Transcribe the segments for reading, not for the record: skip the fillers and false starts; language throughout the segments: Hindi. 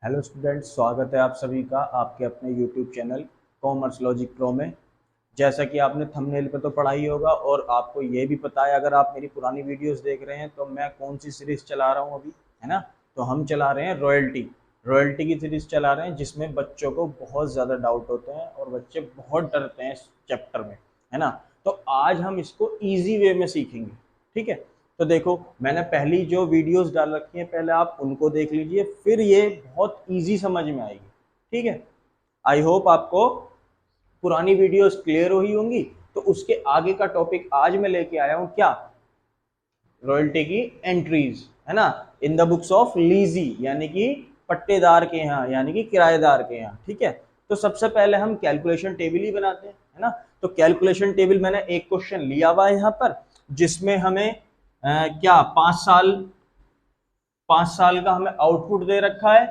हेलो स्टूडेंट्स, स्वागत है आप सभी का आपके अपने YouTube channel commerce logic pro में। जैसा कि आपने थंबनेल पे तो पढ़ा ही होगा और आपको ये भी पता है, अगर आप मेरी पुरानी वीडियोस देख रहे हैं तो मैं कौन सी सीरीज़ चला रहा हूँ अभी, है ना। तो हम चला रहे हैं रॉयल्टी की सीरीज़ चला रहे हैं, जिसमें बच्चों को बहुत ज़्यादा डाउट होते हैं और बच्चे बहुत डरते हैं इस चैप्टर में, है ना। तो आज हम इसको ईजी वे में सीखेंगे, ठीक है। तो देखो, मैंने पहली जो वीडियोस डाल रखी हैं पहले आप उनको देख लीजिए, फिर ये बहुत इजी समझ में आएगी, ठीक है। आई होप आपको पुरानी वीडियोस क्लियर हुई होंगी। तो उसके आगे का टॉपिक आज मैं लेके आया हूं, क्या, रॉयल्टी की एंट्रीज, है ना, इन द बुक्स ऑफ लीजी, यानी कि पट्टेदार के यहाँ, यानी कि किराएदार के यहाँ, ठीक है। तो सबसे पहले हम कैलकुलेशन टेबल ही बनाते हैं, है ना। तो कैलकुलेशन टेबल मैंने एक क्वेश्चन लिया हुआ है यहाँ पर, जिसमें हमें क्या 5 साल का हमें आउटपुट दे रखा है,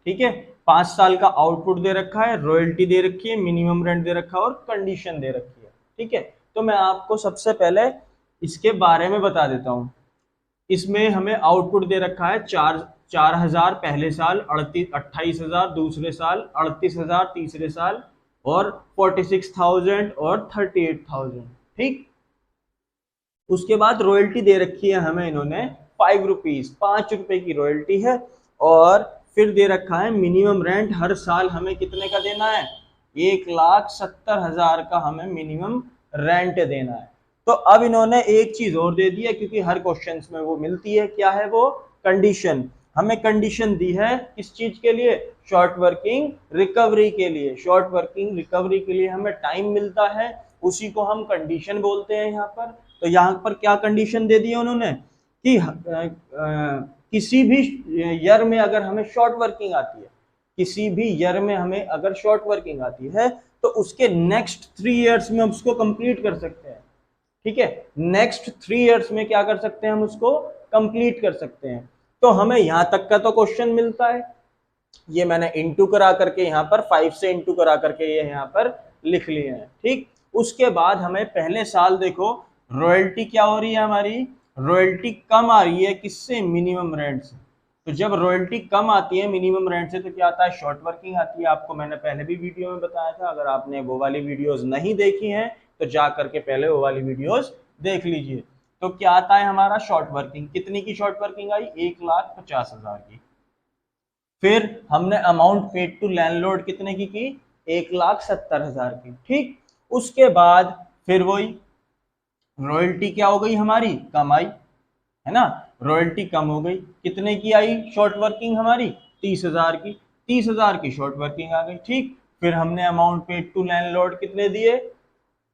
ठीक है। 5 साल का आउटपुट दे रखा है, रॉयल्टी दे रखी है, मिनिमम रेंट दे रखा है और कंडीशन दे रखी है, ठीक है। तो मैं आपको सबसे पहले इसके बारे में बता देता हूं। इसमें हमें आउटपुट दे रखा है 4,000 पहले साल, 28,000 दूसरे साल, 38,000 तीसरे साल और 46,000 और 38,000, ठीक। उसके बाद रॉयल्टी दे रखी है हमें इन्होंने 5 रुपीज, 5 रुपए की रॉयल्टी है। और फिर दे रखा है मिनिमम रेंट हर साल हमें कितने का देना है, 1,70,000 का हमें मिनिमम रेंट देना है। तो अब इन्होंने एक चीज और दे दी है, क्योंकि हर क्वेश्चन में वो मिलती है, क्या है वो, कंडीशन। हमें कंडीशन दी है किस चीज के लिए, शॉर्ट वर्किंग रिकवरी के लिए। शॉर्ट वर्किंग रिकवरी के लिए हमें टाइम मिलता है, उसी को हम कंडीशन बोलते हैं यहाँ पर। तो यहाँ पर क्या कंडीशन दे दी है उन्होंने कि किसी भी ईयर में अगर हमें शॉर्ट वर्किंग आती है, किसी भी ईयर में हमें अगर शॉर्ट वर्किंग आती है तो उसके नेक्स्ट 3 इयर्स में उसको कंप्लीट कर सकते हैं, ठीक है। नेक्स्ट 3 इयर्स में क्या कर सकते हैं, हम उसको कंप्लीट कर सकते हैं। तो हमें यहां तक का तो क्वेश्चन मिलता है, ये मैंने इंटू करा करके यहाँ पर 5 से इंटू करा करके ये यहाँ पर लिख लिए हैं, ठीक। उसके बाद हमें पहले साल देखो रॉयल्टी क्या हो रही है, हमारी रॉयल्टी कम आ रही है, किससे, मिनिमम रेंट से। तो जब रॉयल्टी कम आती है मिनिमम रेंट से तो क्या आता है, शॉर्ट वर्किंग आती है। आपको मैंने पहले भी वीडियो में बताया था, अगर आपने वो वाली वीडियोस नहीं देखी हैं तो जा करके पहले वो वाली वीडियोस देख लीजिए। तो क्या आता है हमारा, शॉर्ट वर्किंग, कितनी की शॉर्ट वर्किंग आई, 1,50,000 की। फिर हमने अमाउंट पेड टू लैंडलॉर्ड कितने की 1,70,000 की, ठीक। उसके बाद फिर वही रॉयल्टी क्या हो गई हमारी, कम आई, है ना। रॉयल्टी कम हो गई, कितने की आई शॉर्ट वर्किंग हमारी, 30,000 की। 30,000 की शॉर्ट वर्किंग आ गई, ठीक। फिर हमने अमाउंट पेड टू लैंडलॉर्ड कितने दिए,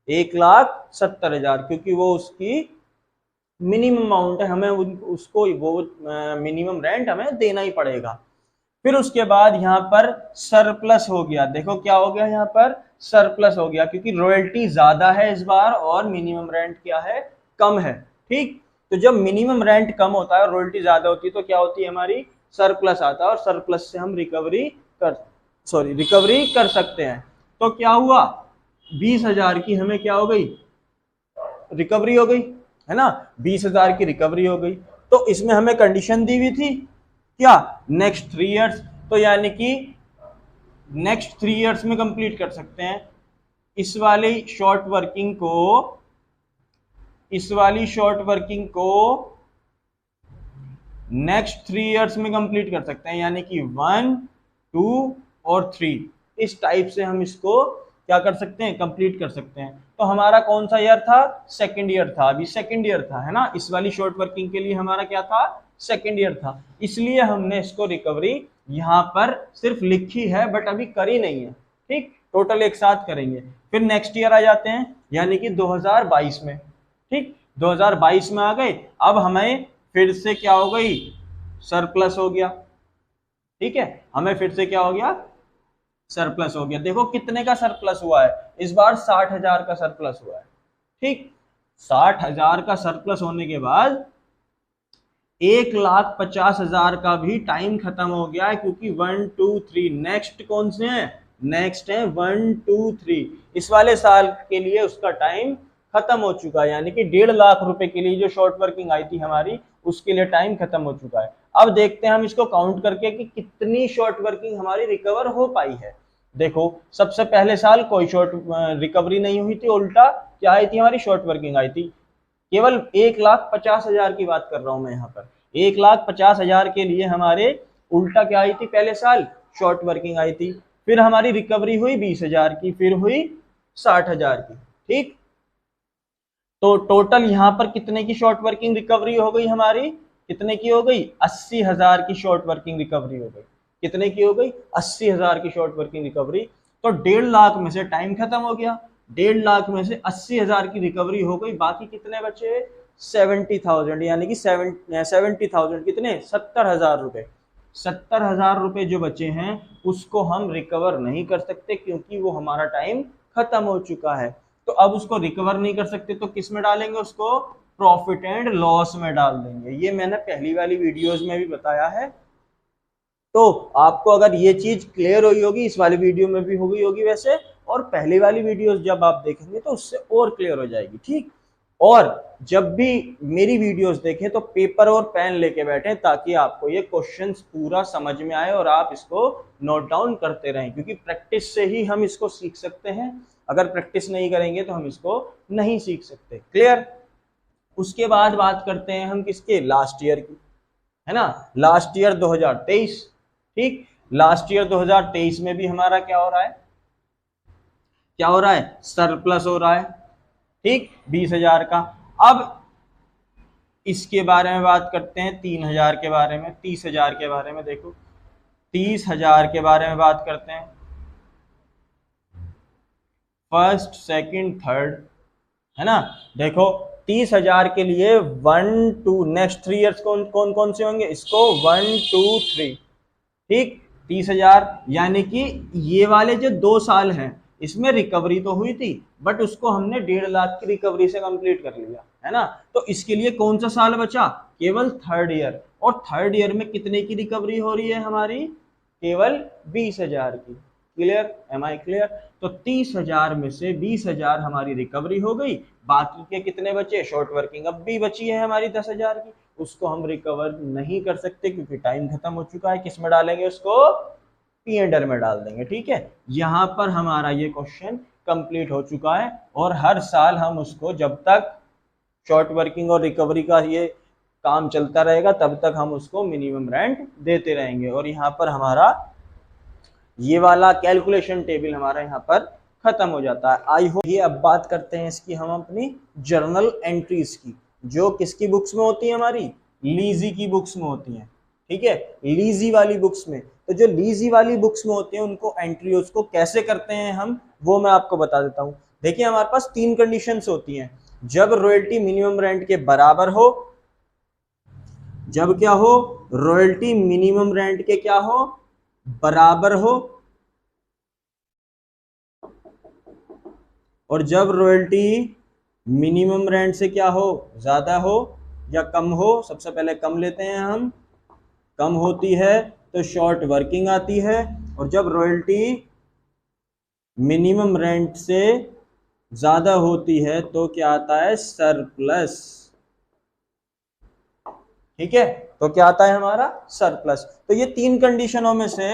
1,70,000, क्योंकि वो उसकी मिनिमम अमाउंट है, हमें उसको वो मिनिमम रेंट हमें देना ही पड़ेगा। फिर उसके बाद यहाँ पर सरप्लस हो गया, देखो क्या हो गया यहाँ पर, सरप्लस हो गया, क्योंकि रॉयल्टी ज्यादा है इस बार और मिनिमम रेंट क्या है, कम है, ठीक। तो जब मिनिमम रेंट कम होता है और रॉयल्टी ज्यादा होती है तो क्या होती है हमारी, सरप्लस आता है, और सरप्लस से हम रिकवरी कर सकते हैं। तो क्या हुआ, 20,000 की हमें क्या हो गई, रिकवरी हो गई, है ना। 20,000 की रिकवरी हो गई। तो इसमें हमें कंडीशन दी हुई थी क्या, नेक्स्ट 3 इयर्स, तो यानी कि नेक्स्ट 3 इयर्स में कंप्लीट कर सकते हैं। इस वाली शॉर्ट वर्किंग को नेक्स्ट 3 इयर्स में कंप्लीट कर सकते हैं, यानी कि 1, 2 और 3, इस टाइप से हम इसको क्या कर सकते हैं, कंप्लीट कर सकते हैं। तो हमारा कौन सा ईयर था, सेकंड ईयर था, अभी सेकंड ईयर था, है ना। इस वाली शॉर्ट वर्किंग के लिए हमारा क्या था, सेकंड ईयर था, इसलिए हमने इसको रिकवरी यहाँ पर सिर्फ लिखी है बट अभी करी नहीं है, ठीक। टोटल एक साथ करेंगे। फिर नेक्स्ट ईयर आ जाते हैं, यानी कि 2022 में, ठीक। 2022 में आ गए, अब हमें फिर से क्या हो गई, सरप्लस हो गया, ठीक है। हमें फिर से क्या हो गया, सरप्लस हो गया। देखो कितने का सरप्लस हुआ है इस बार, 60,000 का सरप्लस हुआ है, ठीक। 60,000 का सरप्लस होने के बाद 1,50,000 का भी टाइम खत्म हो गया है, क्योंकि 1, 2, 3 नेक्स्ट कौन से हैं, नेक्स्ट है 1, 2, 3, इस वाले साल के लिए उसका टाइम खत्म हो चुका है, यानी कि 1.5 लाख रुपए के लिए जो शॉर्ट वर्किंग आई थी हमारी उसके लिए टाइम खत्म हो चुका है। अब देखते हैं हम इसको काउंट करके कि कितनी शॉर्ट वर्किंग हमारी रिकवर हो पाई है। देखो सबसे पहले साल कोई शॉर्ट रिकवरी नहीं हुई थी, उल्टा क्या आई थी हमारी शॉर्ट वर्किंग आई थी। केवल 1,50,000 की बात कर रहा हूं मैं यहाँ पर। 1,50,000 के लिए हमारे उल्टा क्या आई थी पहले साल, शॉर्ट वर्किंग आई थी। फिर हमारी रिकवरी हुई 20,000 की, फिर हुई 60,000 की। ठीक, तो टोटल यहाँ पर कितने की शॉर्ट वर्किंग रिकवरी हो गई हमारी, कितने की हो गई, 80,000 की शॉर्ट वर्किंग रिकवरी हो गई। कितने की हो गई, 80,000 की शॉर्ट वर्किंग रिकवरी। तो 1,50,000 में से टाइम खत्म हो गया, 1,50,000 में से 80,000 की रिकवरी हो गई, बाकी कितने बचे, 70,000, यानी कि 70,000 कितने, 70,000 रुपए। 70,000 रुपए जो बचे हैं उसको हम रिकवर नहीं कर सकते क्योंकि वो हमारा टाइम खत्म हो चुका है। तो अब उसको रिकवर नहीं कर सकते तो किस में डालेंगे, उसको प्रॉफिट एंड लॉस में डाल देंगे। ये मैंने पहली वाली वीडियोस में भी बताया है। तो आपको अगर ये चीज क्लियर हुई होगी, इस वाली वीडियो में भी हो गई होगी वैसे, और पहली वाली वीडियोस जब आप देखेंगे तो उससे और क्लियर हो जाएगी। ठीक, और जब भी मेरी वीडियोस देखें तो पेपर और पेन लेके बैठें ताकि आपको ये क्वेश्चंस पूरा समझ में आए और आप इसको नोट डाउन करते रहें, क्योंकि प्रैक्टिस से ही हम इसको सीख सकते हैं। अगर प्रैक्टिस नहीं करेंगे तो हम इसको नहीं सीख सकते। क्लियर। उसके बाद बात करते हैं हम किसके, लास्ट ईयर की, है ना, लास्ट ईयर 2023। ठीक, लास्ट ईयर 2023 में भी हमारा क्या हो रहा है, क्या हो रहा है, सरप्लस हो रहा है। ठीक, 20,000 का। अब इसके बारे में बात करते हैं 3,000 के बारे में, 30,000 के बारे में। देखो 30,000 के बारे में बात करते हैं, फर्स्ट सेकंड थर्ड, है ना। देखो 30,000 के लिए 1 2 नेक्स्ट 3 ईयर्स कौन कौन कौन से होंगे, इसको 1 2 3। ठीक, 30,000 यानी कि ये वाले जो 2 साल हैं इसमें रिकवरी तो हुई थी बट उसको हमने 1,50,000 की रिकवरी से कंप्लीट कर लिया, है ना। तो इसके लिए कौन सा साल बचा, केवल थर्ड ईयर। और थर्ड ईयर में कितने की रिकवरी हो रही है हमारी, केवल 20,000 की। Clear, am I clear. तो 30,000 में से 20,000 हमारी रिकवरी हो गई, बाकी के कितने बचे, शॉर्ट वर्किंग अब भी बची है हमारी 10,000 की, उसको हम रिकवर नहीं कर सकते क्योंकि टाइम खत्म हो चुका है। किस में डालेंगे, उसको पी एंड एल में डाल देंगे। ठीक है, यहां पर हमारा ये क्वेश्चन कंप्लीट हो चुका है और हर साल हम उसको, जब तक शॉर्ट वर्किंग और रिकवरी का ये काम चलता रहेगा तब तक हम उसको मिनिमम रेंट देते रहेंगे। और यहाँ पर हमारा ये वाला कैलकुलेशन टेबल हमारा यहाँ पर खत्म हो जाता है। I hope. ये अब बात करते हैं इसकी हम अपनी जर्नल एंट्रीज की, जो किसकी बुक्स में होती है, हमारी लीजी की बुक्स में होती हैं। ठीक है, लीजी वाली बुक्स में। तो जो लीजी वाली बुक्स में होती हैं उनको एंट्री उसको कैसे करते हैं हम, वो मैं आपको बता देता हूँ। देखिए हमारे पास 3 कंडीशंस होती हैं, जब रॉयल्टी मिनिमम रेंट के बराबर हो, जब क्या हो, रॉयल्टी मिनिमम रेंट के क्या हो, बराबर हो, और जब रॉयल्टी मिनिमम रेंट से क्या हो, ज्यादा हो या कम हो। सबसे पहले कम लेते हैं हम, कम होती है तो शॉर्ट वर्किंग आती है, और जब रॉयल्टी मिनिमम रेंट से ज्यादा होती है तो क्या आता है, सरप्लस। ठीक है, तो क्या आता है हमारा, सरप्लस। तो ये 3 कंडीशनों में से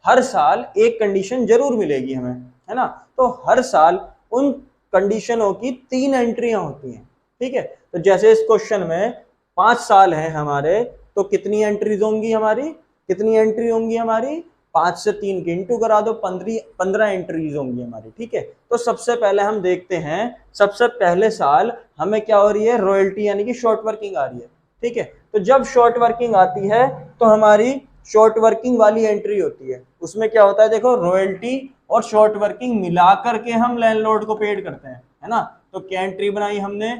हर साल एक कंडीशन जरूर मिलेगी हमें, है ना। तो हर साल उन कंडीशनों की 3 एंट्रियां होती हैं। ठीक है, तो जैसे इस क्वेश्चन में 5 साल है हमारे, तो कितनी एंट्रीज होंगी हमारी, कितनी एंट्री होंगी हमारी, 5 से 3 के इंटू करा दो, 15 एंट्रीज होंगी हमारी। ठीक है, तो सबसे पहले हम देखते हैं, सबसे पहले साल हमें क्या हो रही है, रॉयल्टी यानी कि शॉर्ट वर्किंग आ रही है। ठीक है, तो जब शॉर्ट वर्किंग आती है तो हमारी शॉर्ट वर्किंग वाली एंट्री होती है, उसमें क्या होता है, देखो रॉयल्टी और शॉर्ट वर्किंग मिला करके हम लैंडलॉर्ड को पेड करते हैं, है ना। तो क्या एंट्री बनाई हमने,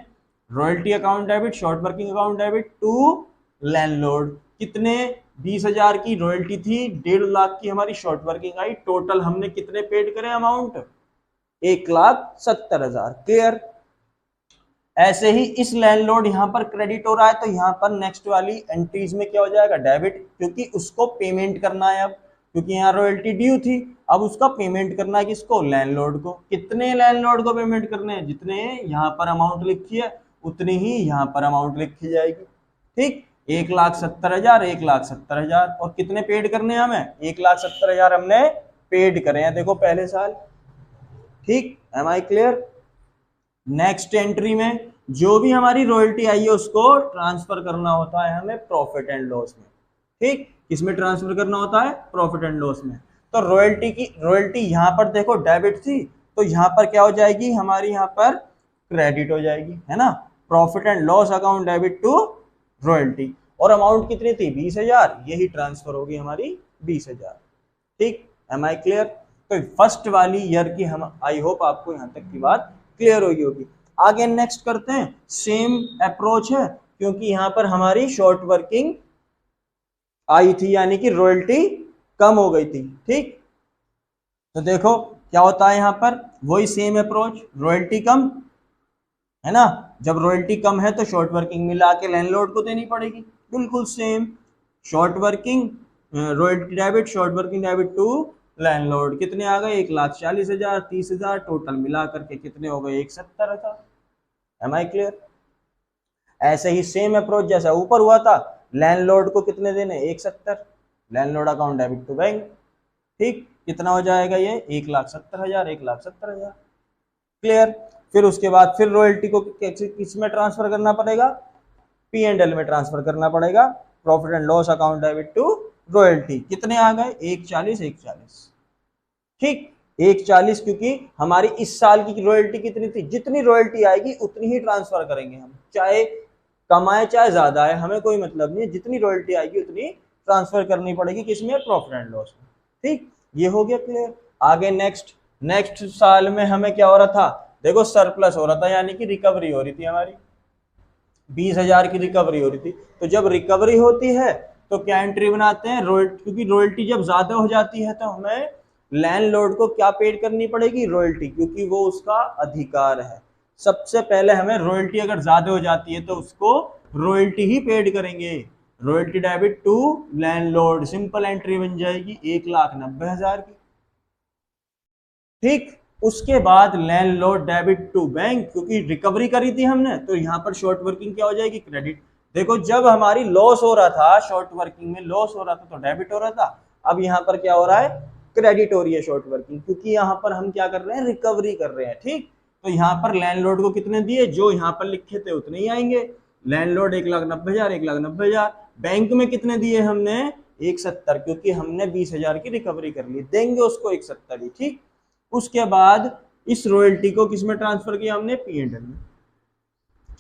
royalty account debit, short working account debit to landlord. कितने, 20,000 की रॉयल्टी थी, 1,50,000 की हमारी शॉर्ट वर्किंग आई, टोटल हमने कितने पेड करे अमाउंट, 1,70,000। क्लियर। ऐसे ही इस लैंडलॉर्ड यहाँ पर क्रेडिट हो रहा है तो यहाँ पर नेक्स्ट वाली एंट्रीज में क्या हो जाएगा, डेबिट, क्योंकि उसको पेमेंट करना है अब, क्योंकि यहाँ रॉयल्टी ड्यू थी, अब उसका पेमेंट करना है किसको, लैंडलॉर्ड को। कितने लैंडलॉर्ड को पेमेंट करने हैं, जितने यहाँ पर अमाउंट लिखी है उतनी ही यहाँ पर अमाउंट लिखी जाएगी। ठीक, 1,70,000, 1,70,000, और कितने पेड करने हैं हमें? 1,70,000 हमने पेड करे हैं, देखो पहले साल। ठीक, एम आई क्लियर? नेक्स्ट एंट्री में जो भी हमारी रॉयल्टी आई है उसको ट्रांसफर करना होता है हमें प्रॉफिट एंड लॉस में। ठीक, किसमें ट्रांसफर करना होता है? प्रॉफिट एंड लॉस में। तो रॉयल्टी यहाँ पर देखो डेबिट थी, तो यहाँ पर क्या हो जाएगी हमारी? यहाँ पर क्रेडिट हो जाएगी, है ना। Profit and loss account debit to royalty, और अमाउंट कितनी थी? 20,000, यही ट्रांसफर होगी हमारी 20,000। ठीक, एम आई क्लियर? तो फर्स्ट वाली ईयर की हम, आई होप आपको यहाँ तक की बात क्लियर होगी। आगे नेक्स्ट करते हैं, सेम अप्रोच है, क्योंकि यहाँ पर हमारी शॉर्ट वर्किंग आई थी, यानी कि रॉयल्टी कम हो गई थी। ठीक, तो देखो क्या होता है यहाँ पर, वही सेम अप्रोच, रॉयल्टी कम है ना। जब रॉयल्टी कम है तो शॉर्ट वर्किंग मिला के लैंडलॉर्ड को देनी पड़ेगी, बिल्कुल same. Short working royalty debit, short working debit to landlord, कितने आ गए? 1,40,000, 30,000, टोटल मिला करके कितने हो गए? 1,70,000। Am I clear? ऐसे ही सेम अप्रोच जैसा ऊपर हुआ था, लैंडलॉर्ड को कितने देने? 1,70,000, landlord account debit to bank. ठीक, कितना हो जाएगा ये? 1,70,000, 1,70,000। क्लियर? फिर उसके बाद फिर रॉयल्टी को किस में ट्रांसफर करना पड़ेगा? पी एंड एल में ट्रांसफर करना पड़ेगा, profit and loss account debit to royalty. कितने आ गए? 1,40, 1,40। ठीक, 1,40, क्योंकि हमारी इस साल की रॉयल्टी कितनी थी? जितनी रॉयल्टी आएगी उतनी ही ट्रांसफर करेंगे हम, चाहे कम आए चाहे ज्यादा आए, हमें कोई मतलब नहीं है, जितनी रॉयल्टी आएगी उतनी ट्रांसफर करनी पड़ेगी, किसमें? प्रॉफिट एंड लॉस में। ठीक, ये हो गया क्लियर। आगे नेक्स्ट साल में हमें क्या हो रहा था? देखो सरप्लस हो रहा था, यानी कि रिकवरी हो रही थी हमारी, 20,000 की रिकवरी हो रही थी। तो जब रिकवरी होती है तो क्या एंट्री बनाते हैं? रॉयल्टी, क्योंकि रॉयल्टी जब ज्यादा हो जाती है तो हमें लैंडलॉर्ड को क्या पेड करनी पड़ेगी? रॉयल्टी, क्योंकि वो उसका अधिकार है। सबसे पहले हमें रॉयल्टी अगर ज्यादा हो जाती है तो उसको रॉयल्टी ही पेड करेंगे, royalty debit to landlord. Simple entry बन जाएगी 1,90,000 की। ठीक, उसके बाद लैंडलॉर्ड डेबिट टू बैंक, क्योंकि रिकवरी करी थी हमने, तो यहाँ पर शॉर्ट वर्किंग क्या हो जाएगी? क्रेडिट। देखो जब हमारी लॉस हो रहा था, शॉर्ट वर्किंग में लॉस हो रहा था तो डेबिट हो रहा था, अब यहाँ पर क्या हो रहा है? क्रेडिट हो रही है शॉर्ट वर्किंग, क्योंकि यहाँ पर हम क्या कर रहे हैं? रिकवरी कर रहे हैं। ठीक, तो यहाँ पर लैंडलॉर्ड को कितने दिए? जो यहाँ पर लिखे थे उतने ही आएंगे। लैंडलॉर्ड 1,90,000, 1,90,000। बैंक में कितने दिए हमने? 1,70,000, क्योंकि हमने 20,000 की रिकवरी कर ली, देंगे उसको 1,70,000 ही। ठीक, उसके बाद इस रॉयल्टी को किसमें ट्रांसफर किया हमने? पी एंड एल में।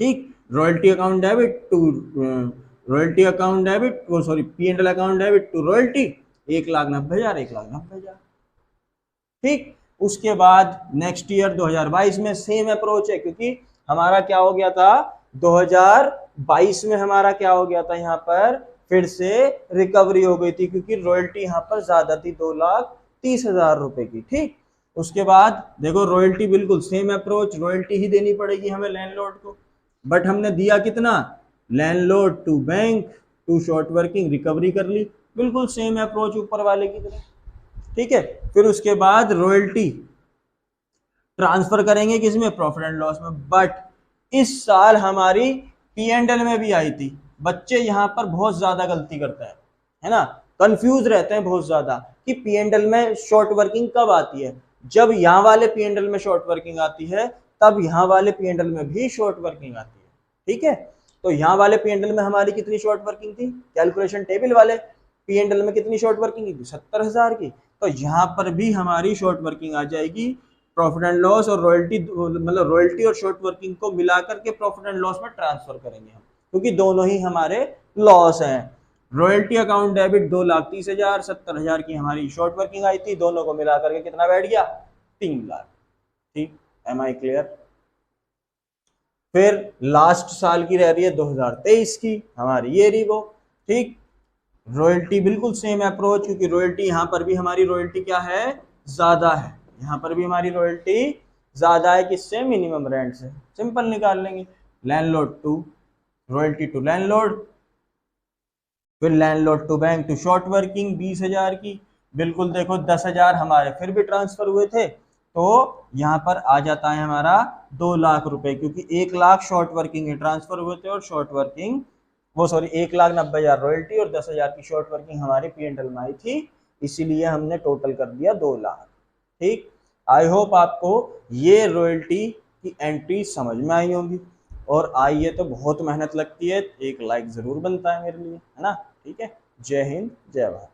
ठीक, royalty account debit to royalty account debit, वो sorry P and L account debit to royalty, 1,90,000, 1,90,000। ठीक, उसके बाद नेक्स्ट ईयर 2022 में सेम अप्रोच है, क्योंकि हमारा क्या हो गया था? 2022 में हमारा क्या हो गया था? यहाँ पर फिर से रिकवरी हो गई थी, क्योंकि रॉयल्टी यहाँ पर ज्यादा थी, 2,30,000 रुपए की। ठीक, उसके बाद देखो रॉयल्टी बिल्कुल सेम अप्रोच, रॉयल्टी ही देनी पड़ेगी हमें लैंडलॉर्ड को, बट हमने दिया कितना? Landlord to bank to short working, recovery कर ली, बिल्कुल सेम अप्रोच ऊपर वाले की तरह। ठीक है, फिर उसके बाद रॉयल्टी ट्रांसफर करेंगे किसमें? प्रॉफिट एंड लॉस में। बट इस साल हमारी पी एंड एल में भी आई थी। बच्चे यहाँ पर बहुत ज्यादा गलती करते हैं, है ना, कंफ्यूज रहते हैं बहुत ज्यादा कि पी एंड एल में शॉर्ट वर्किंग कब आती है। जब यहाँ वाले पी एंड एल में शॉर्ट वर्किंग आती है तब यहाँ वाले पी एंड एल में भी शॉर्ट वर्किंग आती है। ठीक है, तो यहाँ वाले पी एंड एल में हमारी कितनी शॉर्ट वर्किंग थी? कैलकुलेशन टेबल वाले पी एंड एल में कितनी शॉर्ट वर्किंग थी? 70,000 की। तो यहाँ पर भी हमारी शॉर्ट वर्किंग आ जाएगी, प्रॉफिट एंड लॉस और रॉयल्टी, मतलब रॉयल्टी और शॉर्ट वर्किंग को मिलाकर के प्रॉफिट एंड लॉस में ट्रांसफर करेंगे हम, क्योंकि दोनों ही हमारे लॉस हैं। रॉयल्टी अकाउंट डेबिट 2,30,000, 70,000 की हमारी शॉर्ट वर्किंग आई थी, दोनों को मिलाकर के कितना बैठ गया? 3,00,000। ठीक, एम आई क्लियर? फिर लास्ट साल की रह रही है 2023 की, हमारी ये रही वो। ठीक, रॉयल्टी बिल्कुल सेम अप्रोच, क्योंकि रॉयल्टी यहाँ पर भी हमारी रॉयल्टी क्या है? ज्यादा है, यहाँ पर भी हमारी रॉयल्टी ज्यादा है, किससे? मिनिमम रेंट से। सिंपल निकाल लेंगे, landlord to royalty to landlord, फिर landlord to bank to short working 20,000 की। बिल्कुल देखो 10,000 हमारे फिर भी ट्रांसफर हुए थे, तो यहाँ पर आ जाता है हमारा 2 लाख रुपए, क्योंकि 1 लाख शॉर्ट वर्किंग में ट्रांसफर हुए थे और शॉर्ट वर्किंग वो सॉरी 1,90,000 रॉयल्टी और 10,000 की शॉर्ट वर्किंग हमारी P&L में आई थी, इसीलिए हमने टोटल कर दिया 2 लाख। ठीक, आई होप आपको ये रॉयल्टी की एंट्री समझ में आई होगी, और आई है तो बहुत मेहनत लगती है, एक लाइक जरूर बनता है मेरे लिए, है ना। ठीक है, जय हिंद जय भारत।